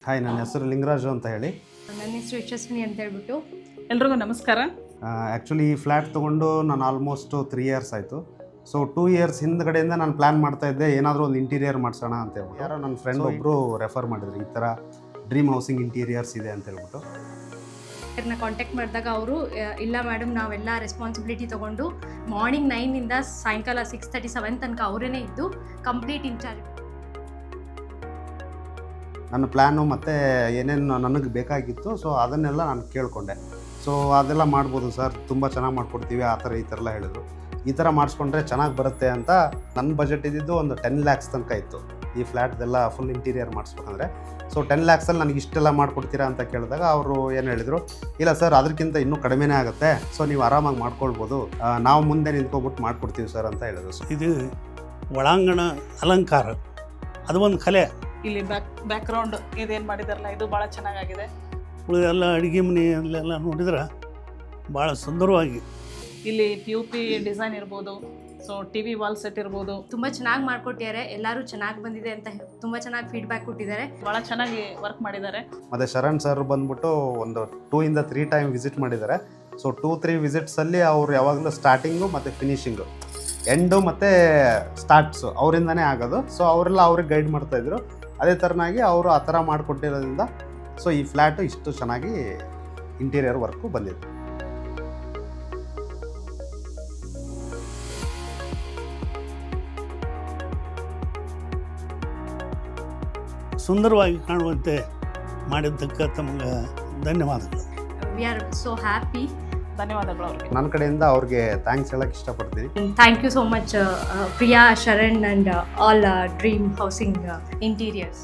Hi, ನನ್ನ ಹೆಸರು ಲಿಂಗರಾಜು ಅಂತ ಹೇಳಿ. ನನ್ನ ಹೆಸರು ಯಶಸ್ವಿನಿ ಅಂತ ಹೇಳ್ಬಿಟ್ಟು. ಎಲ್ರಿಗೂ ನಮಸ್ಕಾರ. ಆ್ಯಕ್ಚುಲಿ ಈ ಫ್ಲ್ಯಾಟ್ ತೊಗೊಂಡು ನಾನು ಆಲ್ಮೋಸ್ಟ್ 3 ಇಯರ್ಸ್ ಆಯಿತು. ಸೊ 2 ಇಯರ್ಸ್ ಹಿಂದ್ಗಡೆಯಿಂದ ನಾನು ಪ್ಲ್ಯಾನ್ ಮಾಡ್ತಾ ಇದ್ದೆ ಏನಾದರೂ ಒಂದು ಇಂಟೀರಿಯರ್ ಮಾಡಿಸೋಣ ಅಂತ ಹೇಳ್ಬಿಟ್ಟು. ಯಾರೋ ನನ್ನ ಫ್ರೆಂಡ್ ಒಬ್ಬರು ರೆಫರ್ ಮಾಡಿದ್ರು, ಈ ಥರ ಡ್ರೀಮ್ ಹೌಸಿಂಗ್ ಇಂಟೀರಿಯರ್ಸ್ ಇದೆ ಅಂತ ಹೇಳ್ಬಿಟ್ಟು. ಅವ್ರನ್ನ ಕಾಂಟ್ಯಾಕ್ಟ್ ಮಾಡಿದಾಗ ಅವರು ಇಲ್ಲ ಮೇಡಮ್, ನಾವೆಲ್ಲ ರೆಸ್ಪಾನ್ಸಿಬಿಲಿಟಿ ತೊಗೊಂಡು ಮಾರ್ನಿಂಗ್ 9ಇಂದ ಸಾಯಂಕಾಲ 6:37 ತನಕ ಅವರೇ ಇದ್ದು ಕಂಪ್ಲೀಟ್ ಇನ್ಚಾರ್ಜ್. ನನ್ನ ಪ್ಲ್ಯಾನು ಮತ್ತು ಏನೇನು ನನಗೆ ಬೇಕಾಗಿತ್ತು ಸೊ ಅದನ್ನೆಲ್ಲ ನಾನು ಕೇಳಿಕೊಂಡೆ. ಸೊ ಅದೆಲ್ಲ ಮಾಡ್ಬೋದು ಸರ್, ತುಂಬ ಚೆನ್ನಾಗಿ ಮಾಡ್ಕೊಡ್ತೀವಿ ಆ ಥರ ಈ ಥರ ಎಲ್ಲ ಹೇಳಿದ್ರು. ಈ ಥರ ಮಾಡಿಸ್ಕೊಂಡ್ರೆ ಚೆನ್ನಾಗಿ ಬರುತ್ತೆ ಅಂತ ನನ್ನ ಬಜೆಟ್ ಇದ್ದಿದ್ದು ಒಂದು 10 lakhs ತನಕ ಇತ್ತು ಈ ಫ್ಲ್ಯಾಟ್ದೆಲ್ಲ ಫುಲ್ ಇಂಟೀರಿಯರ್ ಮಾಡಿಸ್ಬೇಕಂದ್ರೆ. ಸೊ 10 lakhsಲ್ಲಿ ನನಗೆ ಇಷ್ಟೆಲ್ಲ ಮಾಡಿಕೊಡ್ತೀರಾ ಅಂತ ಕೇಳಿದಾಗ ಅವರು ಏನು ಹೇಳಿದರು, ಇಲ್ಲ ಸರ್ ಅದಕ್ಕಿಂತ ಇನ್ನೂ ಕಡಿಮೆನೇ ಆಗುತ್ತೆ, ಸೊ ನೀವು ಆರಾಮಾಗಿ ಮಾಡ್ಕೊಳ್ಬೋದು, ನಾವು ಮುಂದೆ ನಿಂತ್ಕೊಬಿಟ್ಟು ಮಾಡಿಕೊಡ್ತೀವಿ ಸರ್ ಅಂತ ಹೇಳಿದ್ರು. ಸೊ ಇದು ಒಳಾಂಗಣ ಅಲಂಕಾರ, ಅದು ಒಂದು ಕಲೆ. ಇಲ್ಲಿ ಬ್ಯಾಕ್ಗ್ರೌಂಡ್ ಇದೇನು ಮಾಡಿದಾರಲ್ಲ ಇದು ಭಾಳ ಚೆನ್ನಾಗಿದೆ. ಉಳಿದೆಲ್ಲ ಅಡುಗೆ ಮನೆ ಅಲ್ಲೆಲ್ಲ ನೋಡಿದ್ರೆ ಭಾಳ ಸುಂದರವಾಗಿ ಇಲ್ಲಿ POP ಡಿಸೈನ್ ಇರ್ಬೋದು, ಸೊ TV ವಾಲ್ ಸೆಟ್ ಇರ್ಬೋದು, ತುಂಬ ಚೆನ್ನಾಗಿ ಮಾಡಿಕೊಟ್ಟಿದ್ದಾರೆ. ಎಲ್ಲರೂ ಚೆನ್ನಾಗಿ ಬಂದಿದೆ ಅಂತ ತುಂಬ ಚೆನ್ನಾಗಿ ಫೀಡ್ಬ್ಯಾಕ್ ಕೊಟ್ಟಿದ್ದಾರೆ. ಭಾಳ ಚೆನ್ನಾಗಿ ವರ್ಕ್ ಮಾಡಿದ್ದಾರೆ. ಮತ್ತು ಶರಣ್ ಸರ್ ಬಂದ್ಬಿಟ್ಟು ಒಂದು 2 ಇಂದ 3 ಟೈಮ್ ವಿಸಿಟ್ ಮಾಡಿದ್ದಾರೆ. ಸೊ 2-3 ವಿಸಿಟ್ಸಲ್ಲಿ ಅವರು ಯಾವಾಗಲೂ ಸ್ಟಾರ್ಟಿಂಗು ಮತ್ತು ಫಿನಿಷಿಂಗು, ಎಂಡು ಮತ್ತು ಸ್ಟಾರ್ಟ್ಸು ಅವರಿಂದನೇ ಆಗೋದು. ಸೊ ಅವರೆಲ್ಲ ಅವ್ರಿಗೆ ಗೈಡ್ ಮಾಡ್ತಾಯಿದ್ರು. ಅದೇ ಥರನಾಗಿ ಅವರು ಆ ಥರ ಮಾಡಿಕೊಟ್ಟಿರೋದ್ರಿಂದ ಸೊ ಈ ಫ್ಲ್ಯಾಟು ಇಷ್ಟು ಚೆನ್ನಾಗಿ ಇಂಟೀರಿಯರ್ ವರ್ಕು ಬಂದಿದೆ. ಸುಂದರವಾಗಿ ಕಾಣುವಂತೆ ಮಾಡಿದ್ದಕ್ಕೆ ತಮಗೆ ಧನ್ಯವಾದಗಳು. We are so happy. ಧನ್ಯವಾದಗಳು ಅವ್ರಿಗೆ. ನನ್ನ ಕಡೆಯಿಂದ ಅವ್ರಿಗೆ ಥ್ಯಾಂಕ್ಸ್ ಹೇಳಕ್ಕೆ ಇಷ್ಟಪಡ್ತೀನಿ. Thank you so much Priya, Sharan and all dream housing interiors.